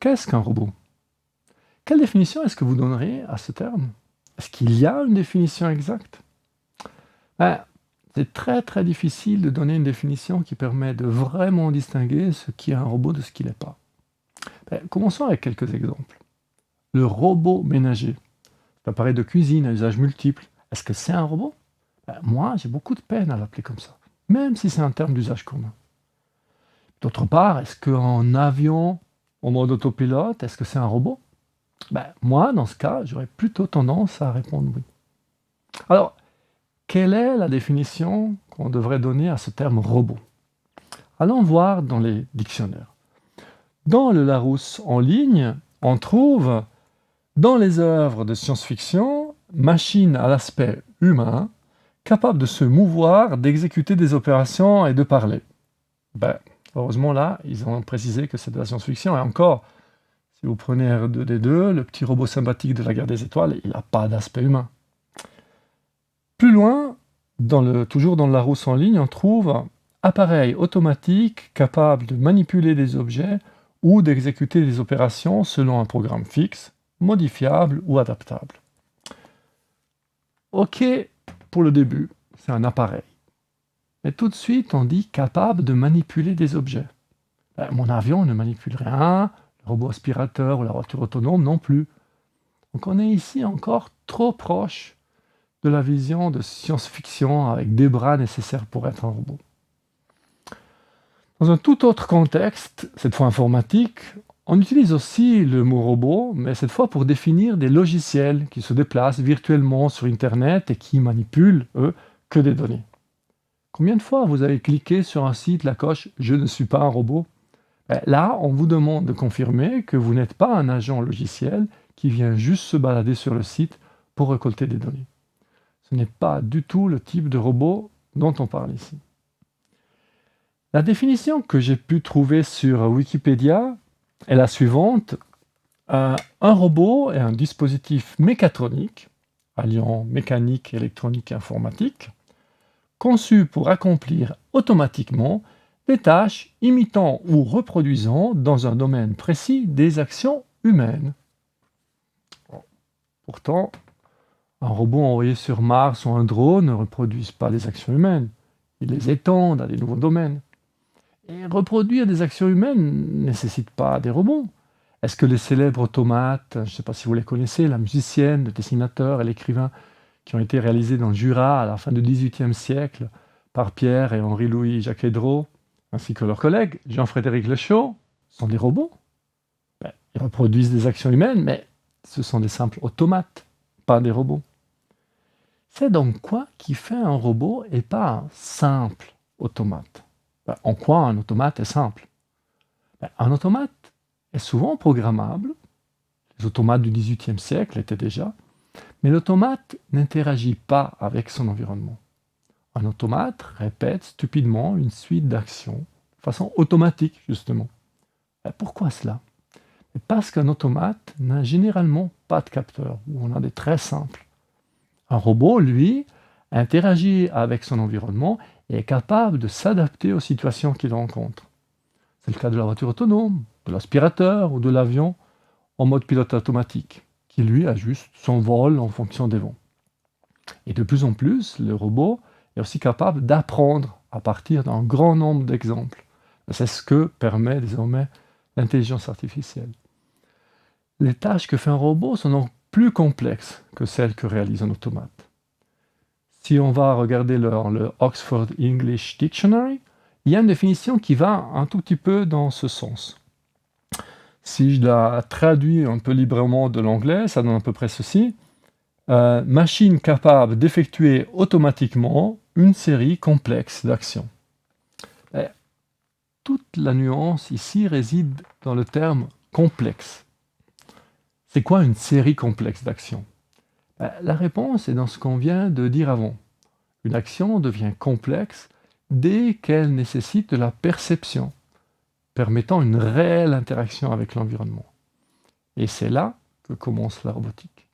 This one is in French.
Qu'est-ce qu'un robot? Quelle définition est-ce que vous donneriez à ce terme? Est-ce qu'il y a une définition exacte? Ben, c'est très très difficile de donner une définition qui permet de vraiment distinguer ce qui est un robot de ce qui n'est pas. Commençons avec quelques exemples. Le robot ménager, c'est un appareil de cuisine à usage multiple. Est-ce que c'est un robot? Moi, j'ai beaucoup de peine à l'appeler comme ça, même si c'est un terme d'usage commun. D'autre part, est-ce qu'un avion en mode autopilote, est-ce que c'est un robot? Moi, dans ce cas, j'aurais plutôt tendance à répondre oui. Alors, quelle est la définition qu'on devrait donner à ce terme robot? Allons voir dans les dictionnaires. Dans le Larousse en ligne, on trouve dans les œuvres de science-fiction, machine à l'aspect humain, capable de se mouvoir, d'exécuter des opérations et de parler. Heureusement là, ils ont précisé que c'est de la science-fiction, et encore, si vous prenez R2D2, le petit robot sympathique de la guerre des étoiles, il n'a pas d'aspect humain. Plus loin, toujours dans le Larousse en ligne, on trouve appareil automatique capable de manipuler des objets ou d'exécuter des opérations selon un programme fixe, modifiable ou adaptable. Ok pour le début, c'est un appareil. Mais tout de suite, on dit capable de manipuler des objets. Mon avion ne manipule rien, le robot aspirateur ou la voiture autonome non plus. Donc on est ici encore trop proche de la vision de science-fiction avec des bras nécessaires pour être un robot. Dans un tout autre contexte, cette fois informatique, on utilise aussi le mot robot, mais cette fois pour définir des logiciels qui se déplacent virtuellement sur Internet et qui manipulent, eux, que des données. Combien de fois vous avez cliqué sur un site la coche « Je ne suis pas un robot » Là, on vous demande de confirmer que vous n'êtes pas un agent logiciel qui vient juste se balader sur le site pour récolter des données. Ce n'est pas du tout le type de robot dont on parle ici. La définition que j'ai pu trouver sur Wikipédia est la suivante. Un robot est un dispositif mécatronique, alliant mécanique, électronique et informatique, conçu pour accomplir automatiquement des tâches imitant ou reproduisant dans un domaine précis des actions humaines. Pourtant, un robot envoyé sur Mars ou un drone ne reproduisent pas des actions humaines. Ils les étendent à des nouveaux domaines. Et reproduire des actions humaines ne nécessite pas des robots. Est-ce que les célèbres automates, je ne sais pas si vous les connaissez, la musicienne, le dessinateur et l'écrivain qui ont été réalisés dans le Jura à la fin du XVIIIe siècle par Pierre et Henri-Louis Jacquet-Dreux, ainsi que leurs collègues Jean-Frédéric Lechaud, sont des robots? Ils reproduisent des actions humaines, mais ce sont des simples automates, pas des robots. C'est donc quoi qui fait un robot et pas un simple automate? En quoi un automate est simple? Un automate est souvent programmable. Les automates du XVIIIe siècle l'étaient déjà. Mais l'automate n'interagit pas avec son environnement. Un automate répète stupidement une suite d'actions de façon automatique, justement. Pourquoi cela? Parce qu'un automate n'a généralement pas de capteur, ou on a des très simples. Un robot, lui, interagit avec son environnement et est capable de s'adapter aux situations qu'il rencontre. C'est le cas de la voiture autonome, de l'aspirateur ou de l'avion en mode pilote automatique, qui lui ajuste son vol en fonction des vents. Et de plus en plus, le robot est aussi capable d'apprendre à partir d'un grand nombre d'exemples. C'est ce que permet désormais l'intelligence artificielle. Les tâches que fait un robot sont donc plus complexes que celles que réalise un automate. Si on va regarder le Oxford English Dictionary, il y a une définition qui va un tout petit peu dans ce sens. Si je la traduis un peu librement de l'anglais, ça donne à peu près ceci. Machine capable d'effectuer automatiquement une série complexe d'actions. Toute la nuance ici réside dans le terme complexe. C'est quoi une série complexe d'actions? La réponse est dans ce qu'on vient de dire avant. Une action devient complexe dès qu'elle nécessite de la perception, permettant une réelle interaction avec l'environnement. Et c'est là que commence la robotique.